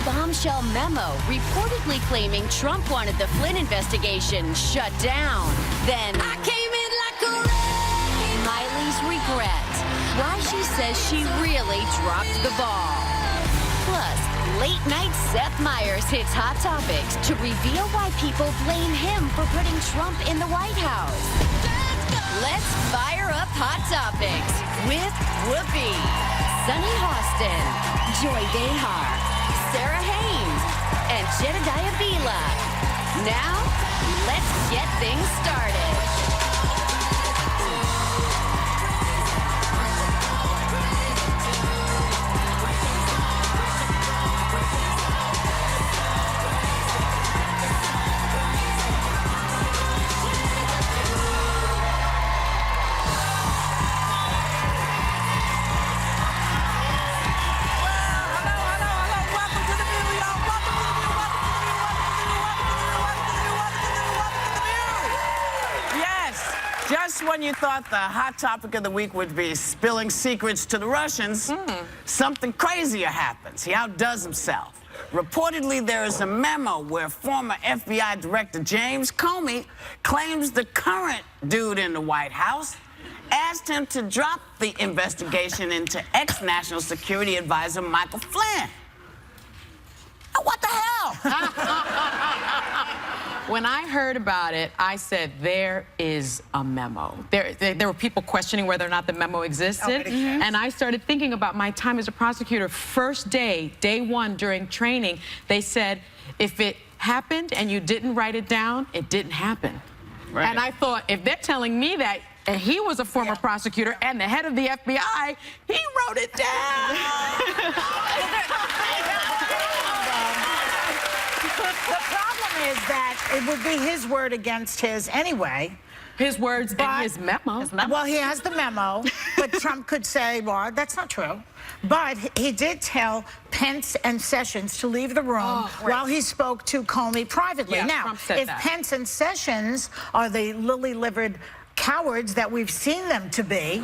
bombshell memo reportedly claiming Trump wanted the Flynn investigation shut down. Then I came in like a wreck. Miley's regret. Why she says she really dropped the ball. Plus, late night Seth Meyers hits Hot Topics to reveal why people blame him for putting Trump in the White House. Let's fire up Hot Topics with Whoopi, Sunny Hostin, Joy Behar, Sarah Haynes, and Jedediah Bila. Now, let's get things started. Just when you thought the hot topic of the week would be spilling secrets to the Russians, something crazier happens. He outdoes himself. Reportedly, there is a memo where former FBI Director James Comey claims the current dude in the White House asked him to drop the investigation into ex-National Security Advisor Michael Flynn. What the hell? When I heard about it, I said, there is a memo. There were people questioning whether or not the memo existed. And I started thinking about my time as a prosecutor. First day, day one during training, they said, if it happened and you didn't write it down, it didn't happen. Right. And I thought, if they're telling me that, and he was a former prosecutor and the head of the FBI, he wrote it down. Is that it would be his word against his anyway. His words and his memo. Well, he has the memo, but Trump could say, well, that's not true. But he did tell Pence and Sessions to leave the room while he spoke to Comey privately. Yeah, now, Trump said if that. Pence and Sessions are the lily-livered cowards that we've seen them to be,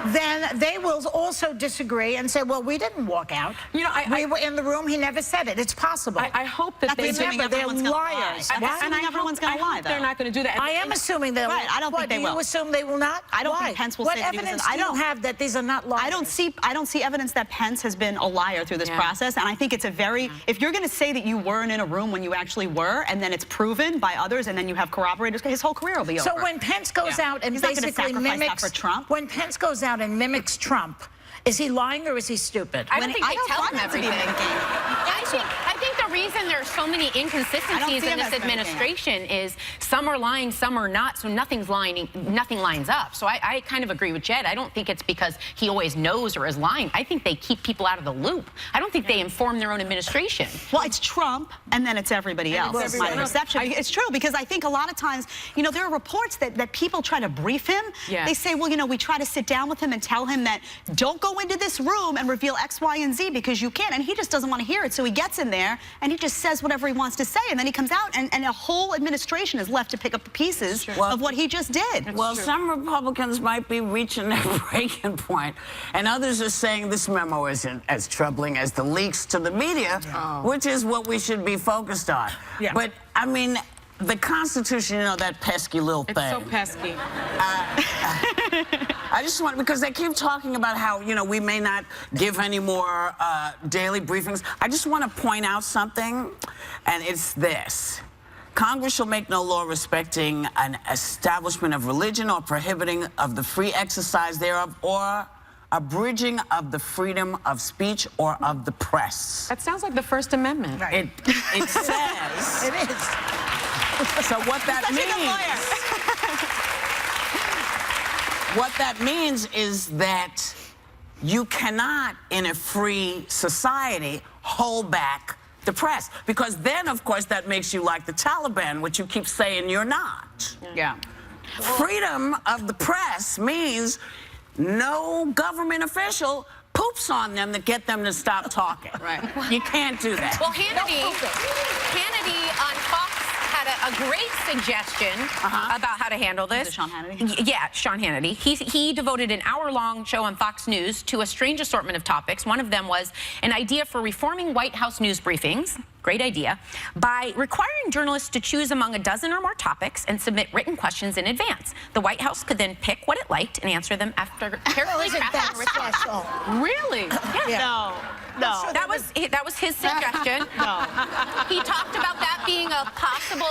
then they will also disagree and say, well, we didn't walk out. You know, we were in the room. He never said it. It's possible. I hope that they're liars. Everyone's going to lie, though. They're not going to do that. I am assuming they'll. Right, I don't think they will. You assume they will not? I don't think Pence will what say that he evidence was. do you have that these are not liars? I don't see evidence that Pence has been a liar through this process, and I think it's a very. If you're going to say that you weren't in a room when you actually were, and then it's proven by others, and then you have corroborators, his whole career will be over. So when Pence goes out and basically mimics for Trump. When Pence goes out and mimics Trump, is he lying or is he stupid? I don't think they tell him everything. I think the reason there's so many inconsistencies in this administration is some are lying, some are not, so nothing lines up. So I kind of agree with Jed. I don't think it's because he always knows or is lying. I think they keep people out of the loop. I don't think they inform their own administration. Well, it's Trump, and then it's everybody else. It's my perception. It's true, because I think a lot of times, you know, there are reports that people try to brief him. They say, well, you know, we try to sit down with him and tell him that don't go into this room and reveal X, Y, and Z because you can't, and he just doesn't want to hear it. So he gets in there and he just says whatever he wants to say, and then he comes out and a whole administration is left to pick up the pieces of what he just did. Well, some Republicans might be reaching their breaking point, and others are saying this memo isn't as troubling as the leaks to the media, which is what we should be focused on. But, I mean, the Constitution, you know, that pesky little thing. It's so pesky. I just want, because they keep talking about how, you know, we may not give any more daily briefings. I just want to point out something, and it's this. Congress shall make no law respecting an establishment of religion or prohibiting of the free exercise thereof or abridging of the freedom of speech or of the press. That sounds like the First Amendment. It says... It is. So what that means is that you cannot, in a free society, hold back the press. Because then, of course, that makes you like the Taliban, which you keep saying you're not. Freedom of the press means no government official poops on them to get them to stop talking. You can't do that. Well, Hannity on Fox had a great suggestion about how to handle this. Sean Hannity? Yeah, Sean Hannity. He devoted an hour-long show on Fox News to a strange assortment of topics. One of them was an idea for reforming White House news briefings. Great idea. By requiring journalists to choose among a dozen or more topics and submit written questions in advance. The White House could then pick what it liked and answer them after carefully crafted response. Really? Yeah. No. That was his suggestion. No. He talked about that being a possible.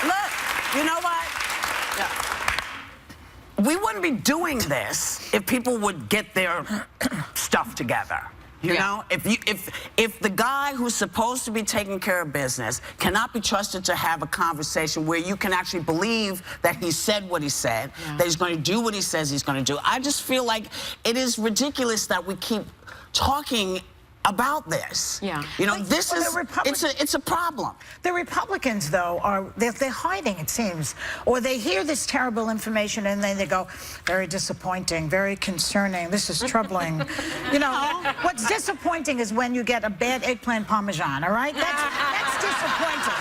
Look, you know what? We wouldn't be doing this if people would get their stuff together. You know, if the guy who's supposed to be taking care of business cannot be trusted to have a conversation where you can actually believe that he said what he said, that he's going to do what he says he's going to do, I just feel like it is ridiculous that we keep talking about this. Yeah. You know, But- this well, is it's a problem. The Republicans, though, they're hiding, it seems. Or they hear this terrible information and then they go, very disappointing, very concerning, this is troubling. You know, what's disappointing is when you get a bad eggplant parmesan, all right? That's disappointing.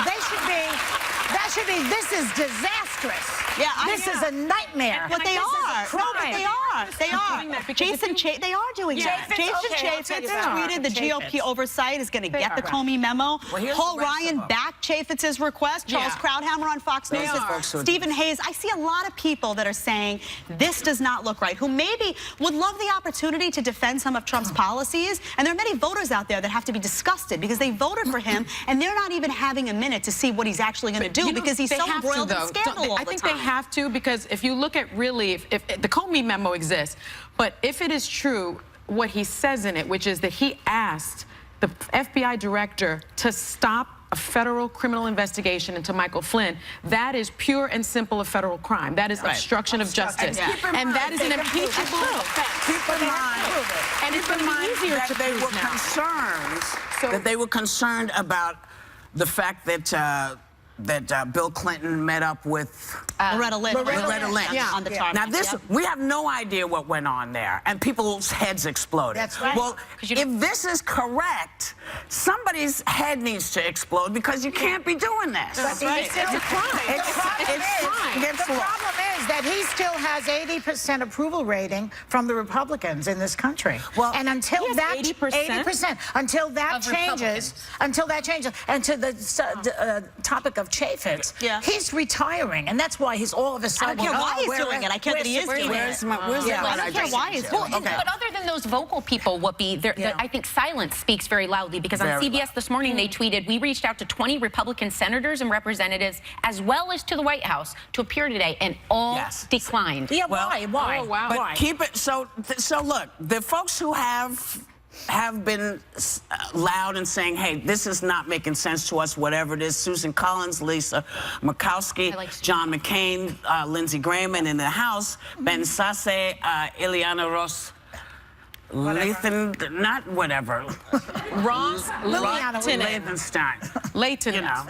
That should be, this is disastrous. Yeah, this is a nightmare. But they This is a are. No, crime. but they are. They are. Jason Chaffetz, they are doing that. Chaffetz, Jason okay, I'll Chaffetz take that. tweeted the GOP oversight is going to get the are. Comey memo. Well, here's Paul the rest Ryan of them. backed Chaffetz's request. Charles Krauthammer on Fox News. Stephen Hayes. I see a lot of people that are saying this does not look right, who maybe would love the opportunity to defend some of Trump's policies. And there are many voters out there that have to be disgusted because they voted for him and they're not even having a minute to see what he's actually going to do because he's so embroiled in scandal all the time. I think they have to, because if you look at really, if the Comey memo exists, but if it is true what he says in it, which is that he asked the FBI director to stop a federal criminal investigation into Michael Flynn, that is pure and simple a federal crime. That is obstruction of justice. And that is an impeachable offense. Keep in mind, and it's going to be easier to they prove were now. concerned that they were concerned about the fact that Bill Clinton met up with Loretta Lynch. On the tarmac. Now this, we have no idea what went on there, and people's heads exploded. That's right. Well, if this is correct, somebody's head needs to explode because you can't be doing this. But it's a crime. It's crime against The the law. problem is that he still has 80% approval rating from the Republicans in this country. Well, and until he has that 80%? until that changes, and to the topic of Chaffetz, he's retiring, and that's why he's all of a I sudden. don't care why he's doing it. I care that he is doing it. Where's the I don't care why he's doing it. But other than those vocal people, Whoopi, I think silence speaks very loudly because on CBS this morning they tweeted, we reached out to 20 Republican senators and representatives as well as to the White House to appear today, and all declined. Yeah, Well, why? Oh, wow. But Why? keep it so look, the folks who have been loud and saying, hey, this is not making sense to us, whatever it is. Susan Collins, Lisa Murkowski, John McCain, Lindsey Graham, and in the House, Ben Sasse, Ileana Ross. Lathan, not whatever. Ross Layton, you know.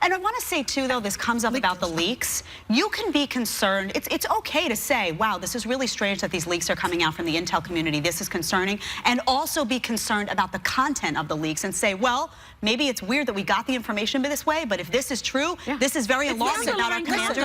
And I want to say, too, though, this comes up about the leaks. You can be concerned. It's okay to say, wow, this is really strange that these leaks are coming out from the intel community. This is concerning. And also be concerned about the content of the leaks and say, well, maybe it's weird that we got the information this way, but if this is true, this is very alarming about our commander.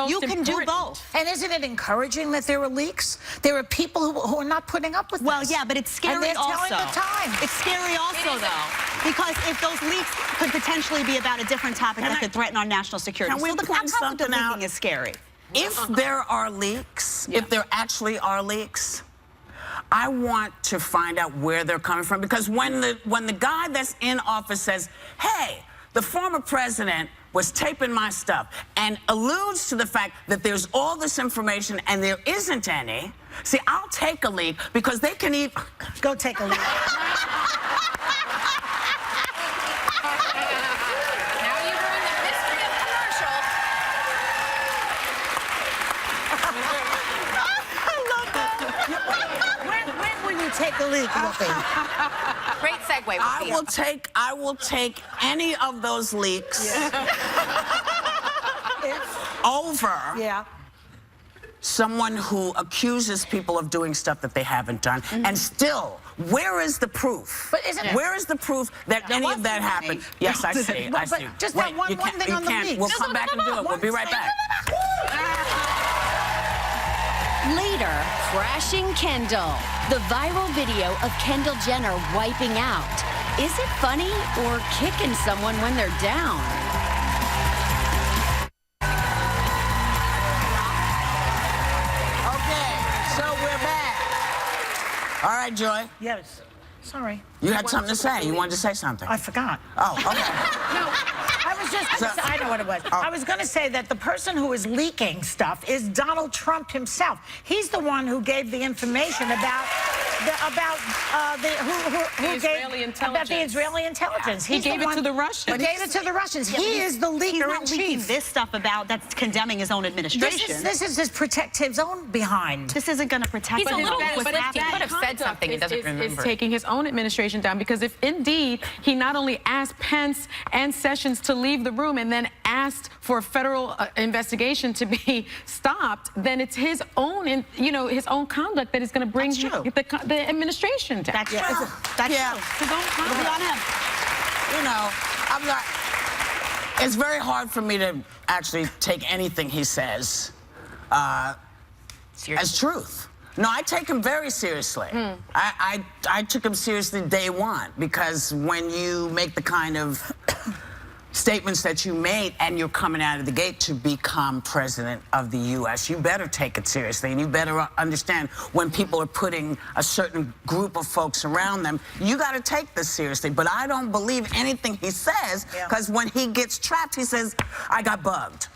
You can do both. And isn't it encouraging that there are leaks? There are people who are not putting up with Well, this. yeah, but it's scary and they're also. telling the time. It's scary also, though, because if those leaks could potentially be about a different topic that could threaten our national security. Can we point something out? Is scary. If there are leaks, if there actually are leaks, I want to find out where they're coming from, because when the guy that's in office says, hey, the former president was taping my stuff and alludes to the fact that there's all this information and there isn't any, see, I'll take a leak because they can eat. Go take a leak. Now you ruined the mystery of the commercial. When will you take a leak, Whoopi? Great segue, Whoopi. I will take any of those leaks over someone who accuses people of doing stuff that they haven't done, and still, where is the proof? But isn't Where is the proof that any of that happened? Yes, I see. I see. Just that one thing on the leaks. We'll come back and do it. We'll be right back. Later, crashing Kendall. The viral video of Kendall Jenner wiping out. Is it funny or kicking someone when they're down? Okay, so we're back. All right, Joy. Yes. Sorry. You had something to say. You wanted to say something. I forgot. Oh, okay. No, I was just, I know what it was. I was going to say that the person who is leaking stuff is Donald Trump himself. He's the one who gave the information about the Israeli intelligence. He gave it to the Russians. He gave it to the Russians. He is the leaker in chief. This stuff about that's condemning his own administration. This is his protect his own behind. This isn't going to protect. He's a little what's but he could have said something. He doesn't remember. Is taking his own administration down, because if indeed he not only asked Pence and Sessions to leave the room and then asked for a federal investigation to be stopped, then it's his own, his own conduct that is going to bring the administration down. That's true. That's true. His own conduct. On him. You know, I'm not. It's very hard for me to actually take anything he says as truth. No, I take him very seriously. I took him seriously day one, because when you make the kind of statements that you made and you're coming out of the gate to become president of the U.S., you better take it seriously, and you better understand when people are putting a certain group of folks around them, you got to take this seriously. But I don't believe anything he says, because when he gets trapped, he says, I got bugged.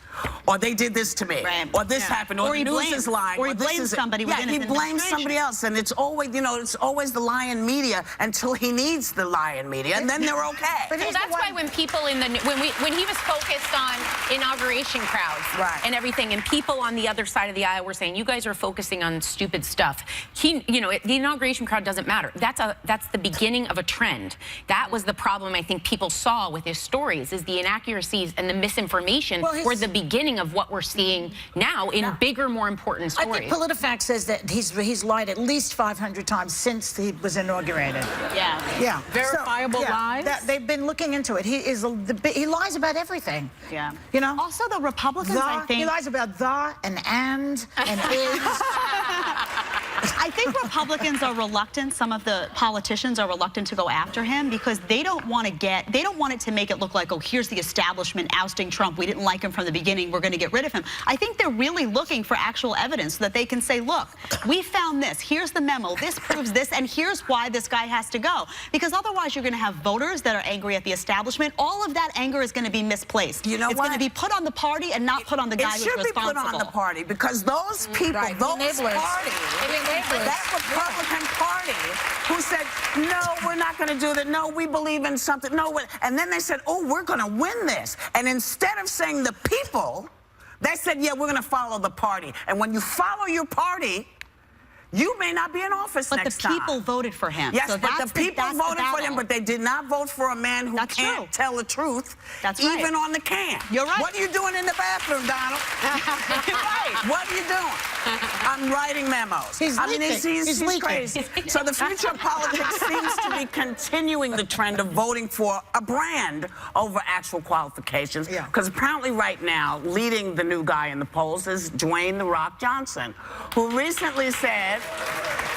Or they did this to me, or this happened, or the news is lying, or he blames somebody. Yeah, he blames somebody else, and it's always, it's always the lying media until he needs the lying media, and then they're okay. But that's why when people in the when he was focused on inauguration crowds and everything, and people on the other side of the aisle were saying, "You guys are focusing on stupid stuff." The inauguration crowd doesn't matter. That's the beginning of a trend. That was the problem I think people saw with his stories, is the inaccuracies and the misinformation were the beginning of what we're seeing now in bigger, more important stories. I think PolitiFact says that he's lied at least 500 times since he was inaugurated. Yeah. Verifiable lies? They've been looking into it. He lies about everything. Yeah. Also, the Republicans, I think... He lies about and is. I think Republicans are reluctant, some of the politicians are reluctant to go after him, because they don't want it to make it look like, oh, here's the establishment ousting Trump. We didn't like him from the beginning. We're going to get rid of him. I think they're really looking for actual evidence so that they can say, look, we found this. Here's the memo. This proves this, and here's why this guy has to go. Because otherwise, you're going to have voters that are angry at the establishment. All of that anger is going to be misplaced. You know it's what? going to be put on the party and not put on the guy who's responsible. It should be put on the party, because those people, those parties, that Republican Party who said, no, we're not going to do that. No, we believe in something. No, and then they said, oh, we're going to win this. And instead of saying the people, they said, yeah, we're going to follow the party. And when you follow your party, you may not be in office next time. But the people voted for him. Yes, so but the people voted for him, but they did not vote for a man who can't tell the truth, even on the can. You're right. What are you doing in the bathroom, Donald? You're right. What are you doing? I'm writing memos. He's crazy. So the future of politics seems to be continuing the trend of voting for a brand over actual qualifications. Because apparently right now, leading the new guy in the polls is Dwayne "The Rock" Johnson, who recently said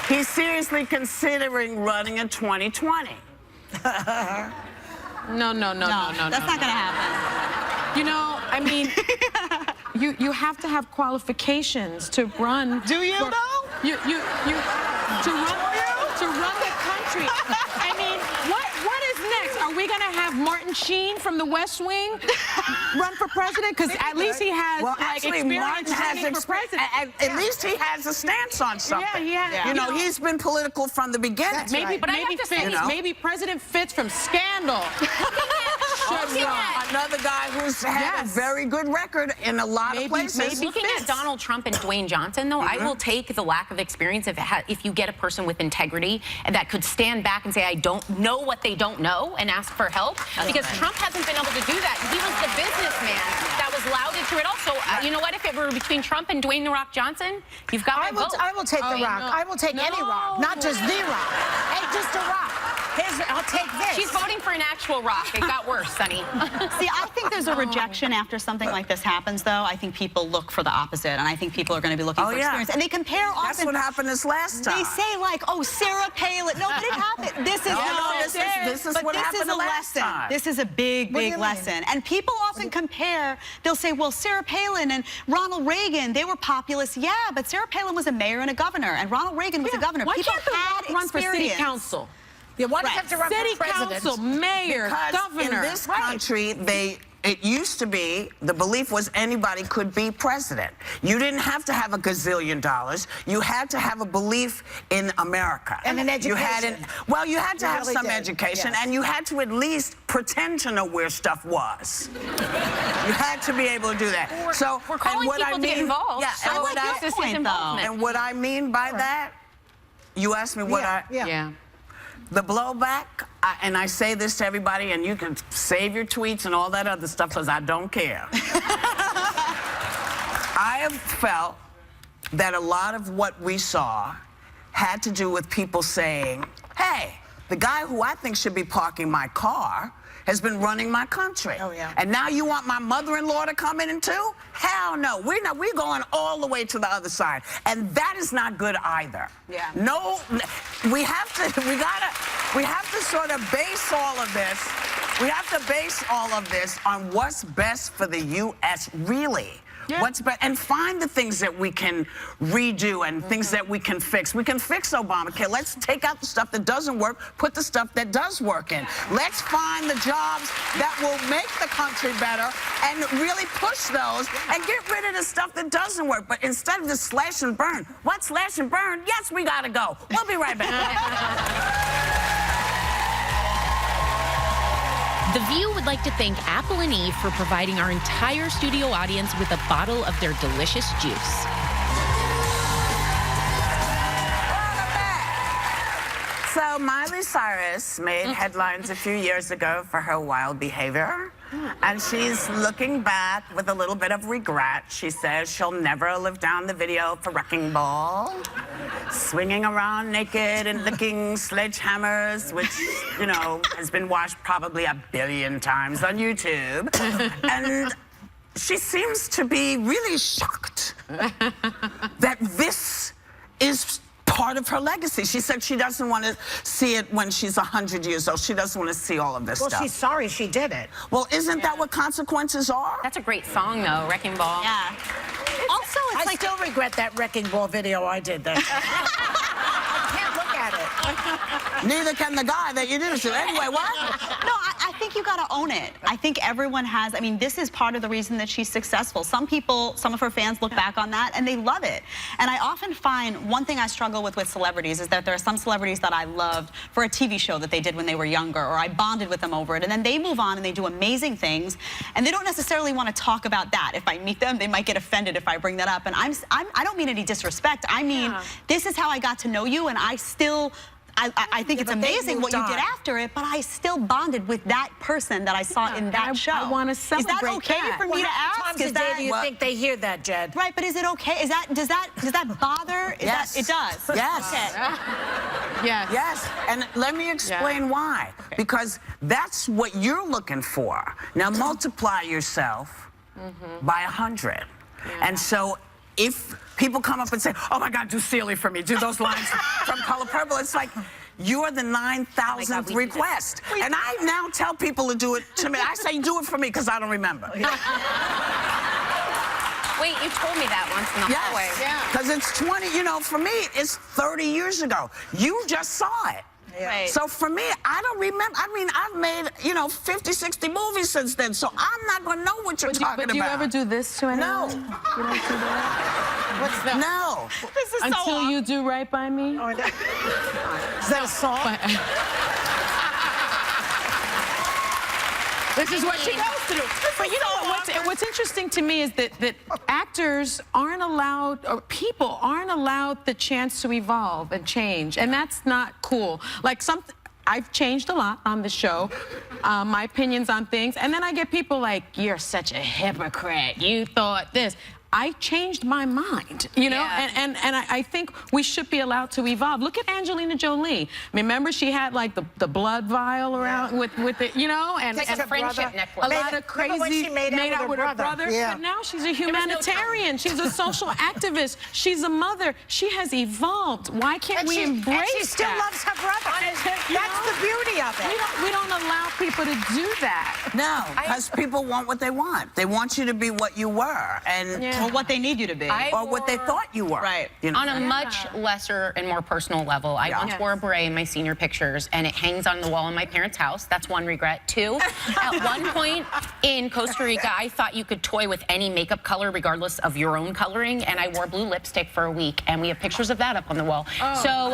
he's seriously considering running in 2020. No. That's not going to happen. I mean, you have to have qualifications to run. Do you though? To run the country. I mean, what is next? Are we going to have Martin Sheen from The West Wing run for president? Because at least he has experience running for president. At least he has a stance on something. Yeah, he has. He's been political from the beginning. Maybe President Fitz from Scandal Another guy who's had a very good record in a lot of places. Looking at Donald Trump and Dwayne Johnson, though, I will take the lack of experience if you get a person with integrity and that could stand back and say, I don't know what they don't know and ask for help. Because Trump hasn't been able to do that. He was the businessman that was lauded through it also. You know what? If it were between Trump and Dwayne The Rock Johnson, you've got my vote. I will take The Rock. I will take any rock, not just The Rock. Hey, just a rock. I'll take this. She's voting for an actual rock. It got worse, Sonny. See, I think there's a rejection after something like this happens, though. I think people look for the opposite, and I think people are going to be looking for experience. And they compare often. That's what happened this last time. They say, like, oh, Sarah Palin. No, but it happened. This is what happened the last time. This is a big, big lesson. And people often compare. They'll say, well, Sarah Palin and Ronald Reagan, they were populist. Yeah, but Sarah Palin was a mayor and a governor, and Ronald Reagan was a governor. Why People can't The Rock run for city council? Yeah, why do you have to run City for president? council, mayor, governor. In this country, it used to be, the belief was anybody could be president. You didn't have to have a gazillion dollars. You had to have a belief in America. And an education. You had to have some education, and you had to at least pretend to know where stuff was. You had to be able to do that. We're calling people to get involved. Yeah, so that's your point, though. And what I mean by that, you asked me what the blowback, and I say this to everybody, and you can save your tweets and all that other stuff because I don't care. I have felt that a lot of what we saw had to do with people saying, hey, the guy who I think should be parking my car has been running my country. Oh, yeah. And now you want my mother-in-law to come in too? Hell no. We're going all the way to the other side. And that is not good either. Yeah. No, we have to sort of base all of this. We have to base all of this on what's best for the U.S. really. Yeah. What's best, and find the things that we can redo and things that we can fix. We can fix Obamacare. Let's take out the stuff that doesn't work, put the stuff that does work in. Let's find the jobs that will make the country better and really push those and get rid of the stuff that doesn't work. But instead of just slash and burn, what slash and burn? Yes, we gotta go. We'll be right back. The View would like to thank Apple and Eve for providing our entire studio audience with a bottle of their delicious juice. So Miley Cyrus made headlines a few years ago for her wild behavior. And she's looking back with a little bit of regret. She says she'll never live down the video for Wrecking Ball. Swinging around naked and licking sledgehammers, which, you know, has been watched probably 1 billion times on YouTube. And she seems to be really shocked that this is part of her legacy. She said she doesn't want to see it when she's 100 years old. She doesn't want to see all of this stuff. Well, she's sorry she did it. Well, isn't that what consequences are? That's a great song, though, Wrecking Ball. Yeah. Also, I still regret that Wrecking Ball video I did that. I can't look at it. Neither can the guy that you did it to. Anyway, what? No, I think you got to own it. I think everyone has. I mean, this is part of the reason that she's successful. Some people, some of her fans look back on that and they love it. And I often find one thing I struggle with celebrities is that there are some celebrities that I loved for a TV show that they did when they were younger, or I bonded with them over it, and then they move on and they do amazing things, and they don't necessarily want to talk about that. If I meet them, they might get offended if I bring that up. And I don't mean any disrespect. I mean, this is how I got to know you, and I still. I think it's amazing what you did after it, but I still bonded with that person that I saw in that show. I want to celebrate. Is that okay for me to ask? How many times a day do you think they hear that, Jed? Right, but is it okay? Does that bother? Yes. It does. Yes. Okay. Yes. Yes. And let me explain why. Okay. Because that's what you're looking for. Now multiply yourself by 100. And so if people come up and say, oh my God, do Celie for me, do those lines from Color Purple, it's like, you're the 9,000th request. And I now tell people to do it to me. I say, do it for me, because I don't remember. Wait, you told me that once in the hallway. Yeah. Because it's 20, you know, for me, it's 30 years ago. You just saw it. Yeah. Right. So for me, I don't remember. I mean, I've made, you know, 50, 60 movies since then, so I'm not going to know what you're talking about. But do you ever do this to anyone? No. You don't do that? What's that? No. This is Until you do right by me? Oh, is that a song? This is what she goes through. But you know what's interesting to me is that actors aren't allowed, or people aren't allowed the chance to evolve and change, and that's not cool. Like I've changed a lot on the show, my opinions on things, and then I get people like, "You're such a hypocrite. You thought this." I changed my mind, you know, and I think we should be allowed to evolve. Look at Angelina Jolie. Remember, she had like the blood vial around with it, you know, and friendship necklace. A lot of crazy she made out with her brother. Yeah. But now she's a humanitarian. She's a social activist. She's a mother. She has evolved. Why can't we embrace that? She still loves her brother. That's the beauty of it. We don't allow people to do that. No, because people want what they want. They want you to be what you were, and or what they need you to be. or what they thought you were. Right. You know? On a much lesser and more personal level, I once wore a beret in my senior pictures, and it hangs on the wall in my parents' house. That's one regret. Two, at one point in Costa Rica, I thought you could toy with any makeup color regardless of your own coloring, and I wore blue lipstick for a week, and we have pictures of that up on the wall. So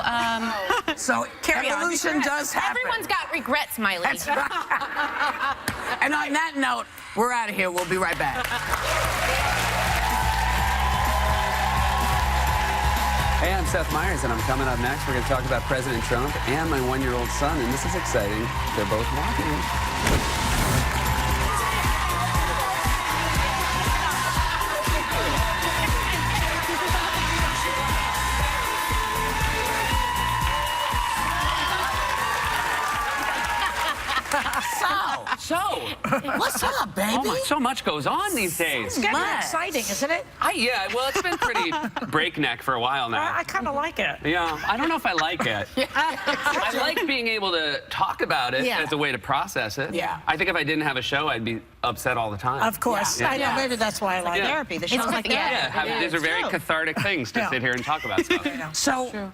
evolution does happen. Everyone's got regrets, Miley. That's right. And on that note, we're out of here. We'll be right back. Hey, I'm Seth Meyers, and I'm coming up next. We're going to talk about President Trump and my one-year-old son, and this is exciting. They're both walking. So, what's up, baby? Oh my, so much goes on these days. It's getting exciting, isn't it? Yeah, well, it's been pretty breakneck for a while now. I kind of like it. Yeah, I don't know if I like it. I like being able to talk about it as a way to process it. Yeah. I think if I didn't have a show, I'd be upset all the time. Of course. I know, maybe that's why I like it. Therapy. The show's like that. Yeah, these are very cathartic things to sit here and talk about stuff. So,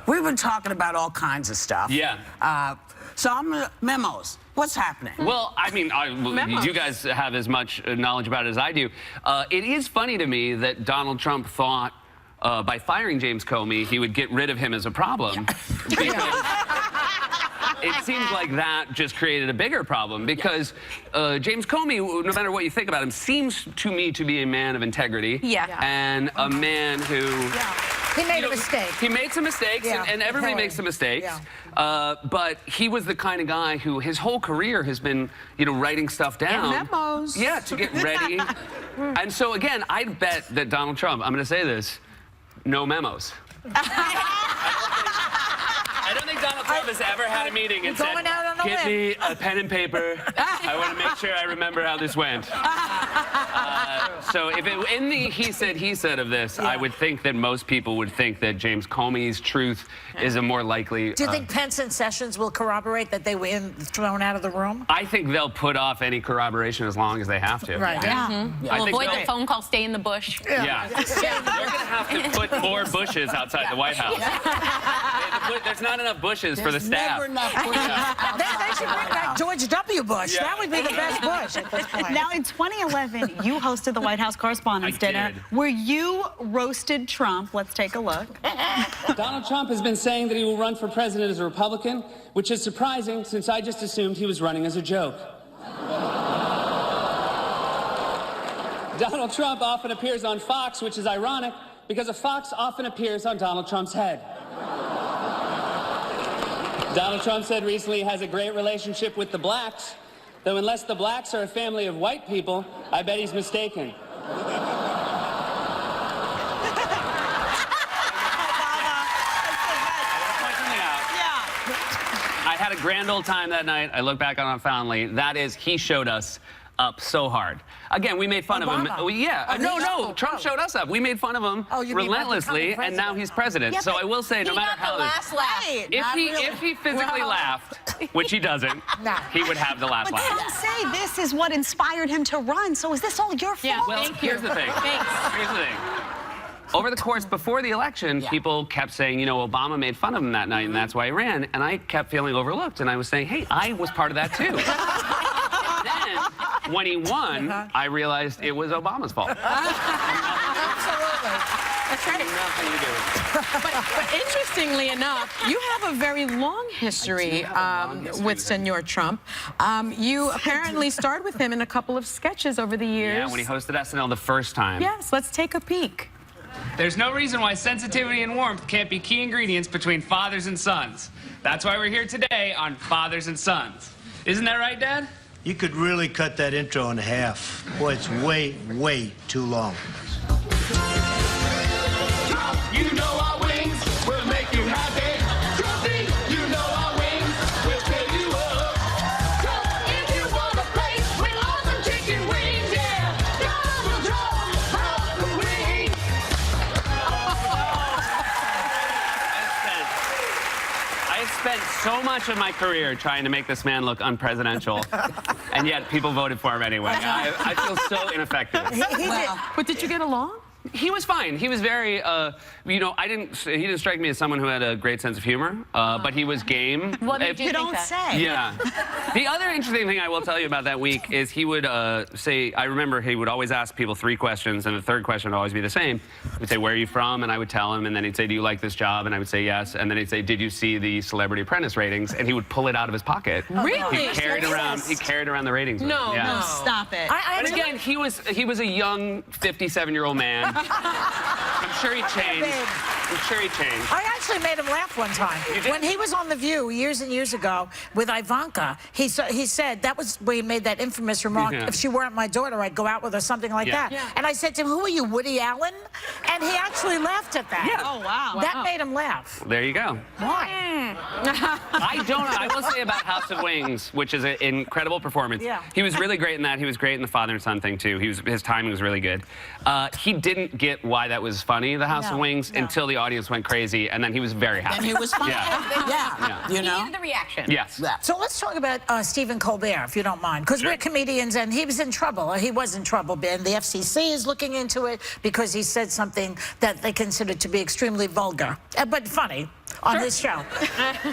we've been talking about all kinds of stuff. Yeah. So memos. What's happening? Well, I mean, you guys have as much knowledge about it as I do. It is funny to me that Donald Trump thought by firing James Comey, he would get rid of him as a problem. Because it seems like that just created a bigger problem because James Comey, no matter what you think about him, seems to me to be a man of integrity. And a man who... He made a mistake. He made some mistakes, and everybody makes some mistakes. But he was the kind of guy who his whole career has been, writing stuff down. And memos. Yeah, to get ready. And so, again, I bet that Donald Trump, I'm going to say this, no memos. I don't think Donald Trump has ever had a meeting and said, "Give me a pen and paper. I want to make sure I remember how this went." So if in the he said of this, I would think that most people would think that James Comey's truth is a more likely... Do you think Pence and Sessions will corroborate that they were thrown out of the room? I think they'll put off any corroboration as long as they have to. Right. We'll avoid the phone call, stay in the bush. Yeah. They're going to have to put more bushes outside the White House. There's not enough bushes for the staff. Never enough bushes. They should bring back George W. Bush. That would be the best Bush at this point. Now, in 2011, you hosted the White House Correspondents' Dinner. Where you roasted Trump. Let's take a look. Donald Trump has been saying that he will run for president as a Republican, which is surprising since I just assumed he was running as a joke. Donald Trump often appears on Fox, which is ironic because a fox often appears on Donald Trump's head. Donald Trump said recently he has a great relationship with the blacks, though unless the blacks are a family of white people, I bet he's mistaken. I had a grand old time that night. I look back on it fondly. That is, he showed us up so hard. Again, we made fun of him. No, Trump showed us up. We made fun of him relentlessly, and now he's president. So I will say, no matter how if he physically laughed, which he doesn't, he would have the last laugh. But some say this is what inspired him to run. So is this all your fault? Well, here's the thing. Here's the thing. Over the course before the election, people kept saying, Obama made fun of him that night, and that's why he ran. And I kept feeling overlooked, and I was saying, hey, I was part of that too. Then, when he won, I realized it was Obama's fault. Absolutely. How you doing? But interestingly enough, you have a very long history with Senor Trump. You apparently starred with him in a couple of sketches over the years. Yeah, when he hosted SNL the first time. Yes, let's take a peek. There's no reason why sensitivity and warmth can't be key ingredients between fathers and sons. That's why we're here today on Fathers and Sons. Isn't that right, Dad? You could really cut that intro in half. Boy, it's way, way too long. You know our wings will make you happy. Trust me, you know our wings will fill you up. If you want a place with awesome chicken wings, yeah, Donald Trump brought the wings. I have spent so much of my career trying to make this man look unpresidential, and yet people voted for him anyway. I feel so ineffective. But did you get along? He was fine. He was very, you know, he didn't strike me as someone who had a great sense of humor, but he was game. What did you don't say? Yeah. The other interesting thing I will tell you about that week is he would say, I remember he would always ask people 3 questions, and the third question would always be the same. He'd say, where are you from? And I would tell him, and then he'd say, do you like this job? And I would say yes. And then he'd say, did you see the Celebrity Apprentice ratings? And he would pull it out of his pocket. Really? He carried around the ratings. No, yeah. no. Stop it. And again, he was a young 57-year-old man. I'm sure he changed. I'm sure he changed. I actually made him laugh one time. When he was on The View years and years ago with Ivanka, he said, that was where he made that infamous remark, if she weren't my daughter, I'd go out with her, something like that. Yeah. And I said to him, who are you, Woody Allen? And he actually laughed at that. Yeah. Oh, wow. That made him laugh. There you go. Why? I will say about House of Wings, which is an incredible performance. Yeah. He was really great in that. He was great in the father and son thing, too. His timing was really good. He didn't get why that was funny, the House of Wings, until the audience went crazy, and then he was very happy. And he was fine. Yeah. You know? He needed the reaction. Yes. So let's talk about Stephen Colbert, if you don't mind, because we're comedians, and he was in trouble. He was in trouble, Ben. The FCC is looking into it because he said something that they considered to be extremely vulgar, but funny on this show.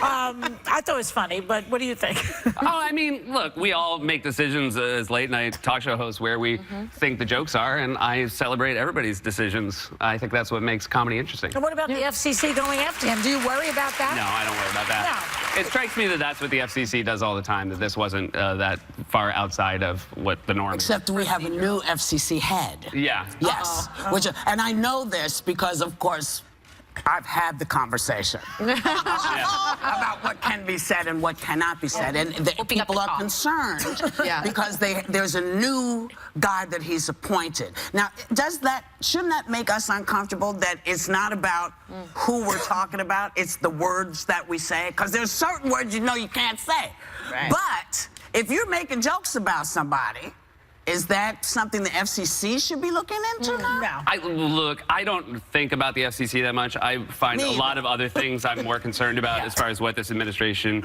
I thought it was funny, but what do you think? I mean, look, we all make decisions as late-night talk show hosts where we think the jokes are, and I celebrate everybody's decisions. I think that's what makes comedy interesting. And what about the FCC going after him? Do you worry about that? No, I don't worry about that. No. It strikes me that that's what the FCC does all the time, that this wasn't that far outside of what the norm is. Except we have a new FCC head. Yeah. Yes. And I know this because, of course, I've had the conversation about what can be said and what cannot be said, and people are concerned because there's a new guy that he's appointed. Now, shouldn't that make us uncomfortable that it's not about who we're talking about, it's the words that we say? Because there's certain words you know you can't say. Right. But if you're making jokes about somebody, is that something the FCC should be looking into now? Look, I don't think about the FCC that much. I find a lot of other things I'm more concerned about as far as what this administration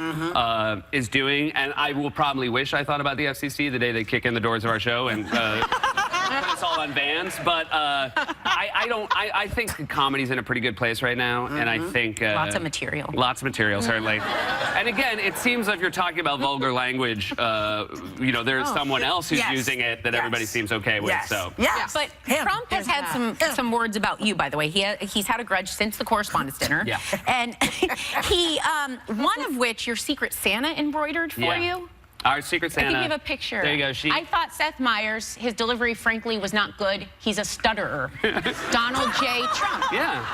is doing. And I will probably wish I thought about the FCC the day they kick in the doors of our show and put us all on bans. But I think comedy's in a pretty good place right now. And I think... lots of material. Lots of material, certainly. And again, it seems if you're talking about vulgar language, you know, there's someone else who's using it that everybody seemes okay with. So. Yes. But Trump has had some words about you, by the way. He's had a grudge since the Correspondents' Dinner. Yeah. And he, one of which your Secret Santa embroidered for you. Our Secret Santa. I think you have a picture. There you go. I thought Seth Meyers, his delivery, frankly, was not good. He's a stutterer. Donald J. Trump. Yeah.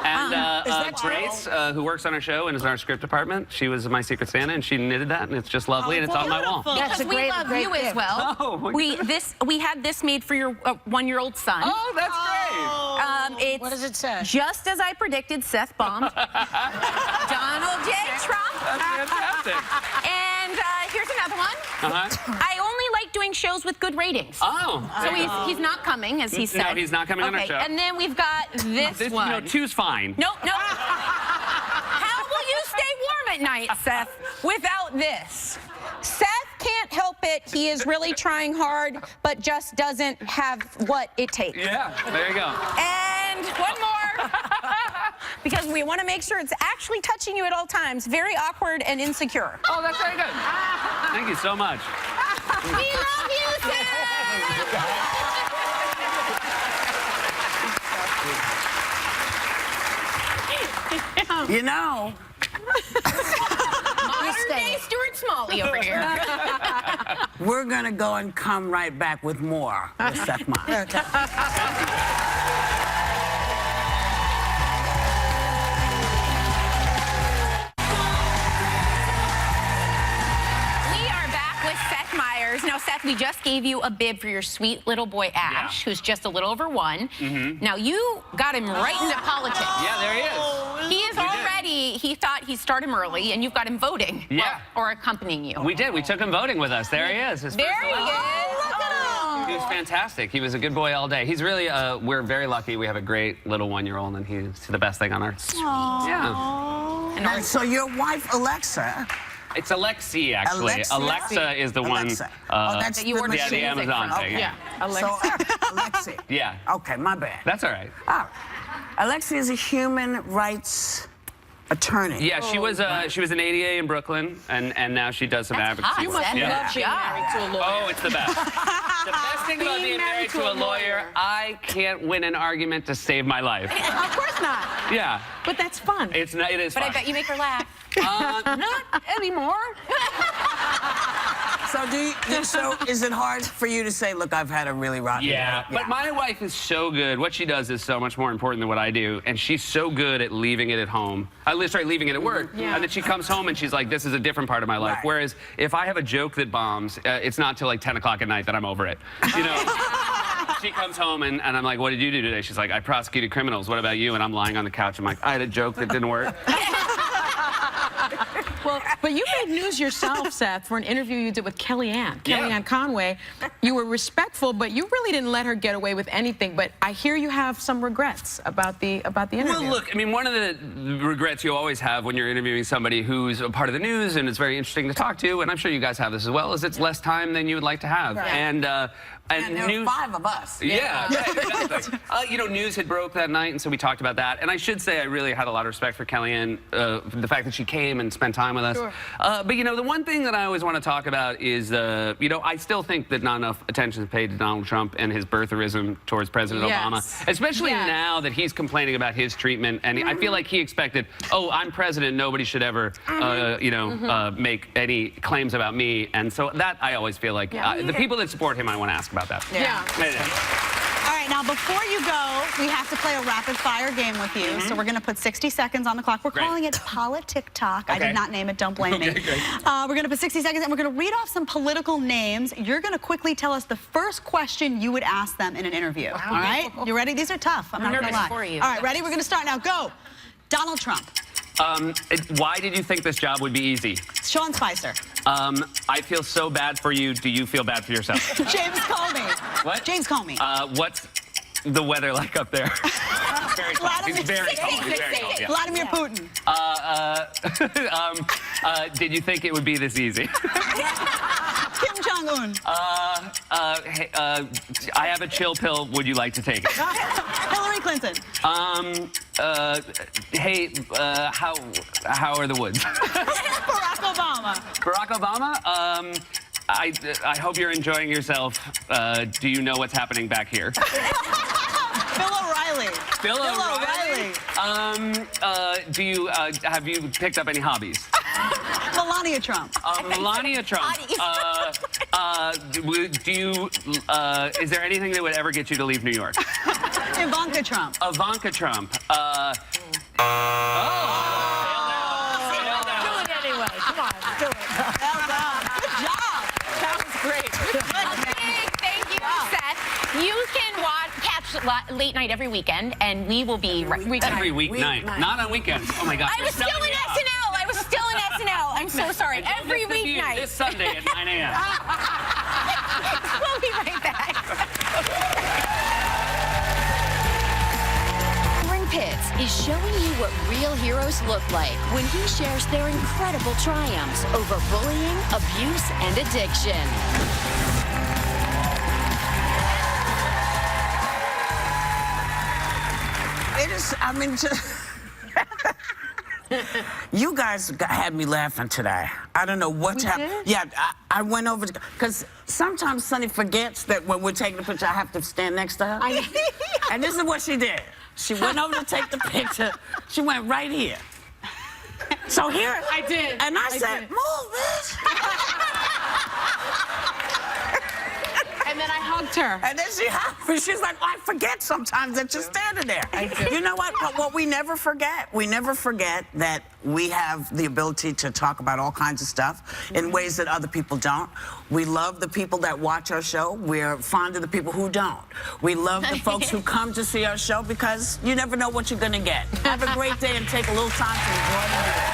And Grace, who works on our show and is in our script department, she was my Secret Santa, and she knitted that, and it's just lovely, and it's on my wall. Because we love you as well. Oh, we had this made for your 1-year-old son. Oh, that's great. What does it say? Just as I predicted, Seth bombed. Donald J. Trump. That's fantastic. And here's another one. I only like doing shows with good ratings. Oh. So he's not coming, as he said. No, he's not coming on our show. And then we've got this one. You know, 2's fine. No. How will you stay warm at night, Seth, without this? Seth can't help it. He is really trying hard, but just doesn't have what it takes. Yeah, there you go. And one more. Because we want to make sure it's actually touching you at all times. Very awkward and insecure. Oh, that's very good. Thank you so much. We love you, Seth! You know. Modern day Stuart Smalley over here. We're going to go and come right back with more with Seth Meyers. Now, Seth, we just gave you a bib for your sweet little boy, Ash, who's just a little over 1. Now, you got him right into politics. Yeah, there he is. He is already, he thought he'd start him early, and you've got him voting. Yeah. Or accompanying you. We did. We took him voting with us. There he is. His There first he is. election. Look at him. He was fantastic. He was a good boy all day. He's really, we're very lucky. We have a great little 1-year-old, and he's the best thing on earth. Yeah. And so your wife, Alexa... It's Alexi, actually. Alexa is the one. That's you ordered the Amazon thing. Okay. Yeah, Alexa. So, Alexi. Yeah. Okay, my bad. That's all right. Alexi is a human rights attorney. Yeah, she was an ADA in Brooklyn, and now she does some advocacy. You must love being married to a lawyer. Oh, it's the best. The best thing about being married to a lawyer, I can't win an argument to save my life. Of course not. Yeah. But that's fun. It is But fun. I bet you make her laugh. Not anymore. So is it hard for you to say, look, I've had a really rotten Yeah, day? but my wife is so good. What she does is so much more important than what I do, and she's so good at leaving it at home. Leaving it at work, and then she comes home and she's like, this is a different part of my life. Right. Whereas if I have a joke that bombs, it's not till like 10 o'clock at night that I'm over it. You know? She comes home and I'm like, what did you do today? She's like, I prosecuted criminals. What about you? And I'm lying on the couch. I'm like, I had a joke that didn't work. Well, but you made news yourself, Seth, for an interview you did with Kellyanne Conway. You were respectful, but you really didn't let her get away with anything. But I hear you have some regrets about the interview. Well, look, I mean, one of the regrets you always have when you're interviewing somebody who's a part of the news and it's very interesting to talk to, and I'm sure you guys have this as well, is it's less time than you would like to have. Right. And there news, are 5 of us. Yeah, right, exactly. You know, news had broke that night, and so we talked about that. And I should say I really had a lot of respect for Kellyanne, the fact that she came and spent time with us. Sure. But, you know, the one thing that I always want to talk about is, you know, I still think that not enough attention is paid to Donald Trump and his birtherism towards President Obama, especially now that he's complaining about his treatment. And I feel like he expected, oh, I'm president, nobody should ever, you know, make any claims about me. And so that I always feel like the people that support him, I want to ask about that. Yeah. All right, now before you go, we have to play a rapid fire game with you. So we're going to put 60 seconds on the clock. We're calling it Politic-Talk. I did not name it. Don't blame me. We're going to put 60 seconds and we're going to read off some political names. You're going to quickly tell us the first question you would ask them in an interview. All right? You ready? These are tough. I'm not going to lie. for you. All right, ready? We're going to start now. Go. Donald Trump. Why did you think this job would be easy? Sean Spicer. I feel so bad for you. Do you feel bad for yourself? James Comey. What? James Comey. What's the weather like up there? Very cold. He's very cold. He's very cold. Yeah. Vladimir Putin. Did you think it would be this easy? Kim Jong-un. Hey, I have a chill pill. Would you like to take it? Hillary Clinton. Hey, how are the woods? Barack Obama. Barack Obama? I hope you're enjoying yourself. Do you know what's happening back here? Bill O'Reilly. Bill O'Reilly? Have you picked up any hobbies? Melania Trump. Melania Trump. Is there anything that would ever get you to leave New York? Ivanka Trump. Ivanka Trump. Do it anyway. Come on. Do it. Well done. Good job. That was great. Thank you, Seth. You can catch Late Night every weekend, and we will be every weeknight, not on weekends. Oh my God! I was still in SNL. I was still in SNL. I'm so sorry. Every weeknight. This Sunday at 9 a.m. We'll be right back. Cameron Pitts is showing you what real heroes look like when he shares their incredible triumphs over bullying, abuse, and addiction. It is, I mean, you guys had me laughing today. I don't know what's happening. Yeah, I went over, because sometimes Sonny forgets that when we're taking the picture, I have to stand next to her. And this is what she did. She went over to take the picture. She went right here. So here, I did. And I said, did. move, bitch. And then I hugged her. And then she hugged me. She's like, I forget sometimes that you're standing there. I do. You know what? What we never forget that we have the ability to talk about all kinds of stuff in ways that other people don't. We love the people that watch our show. We're fond of the people who don't. We love the folks who come to see our show because you never know what you're going to get. Have a great day and take a little time to enjoy the movie.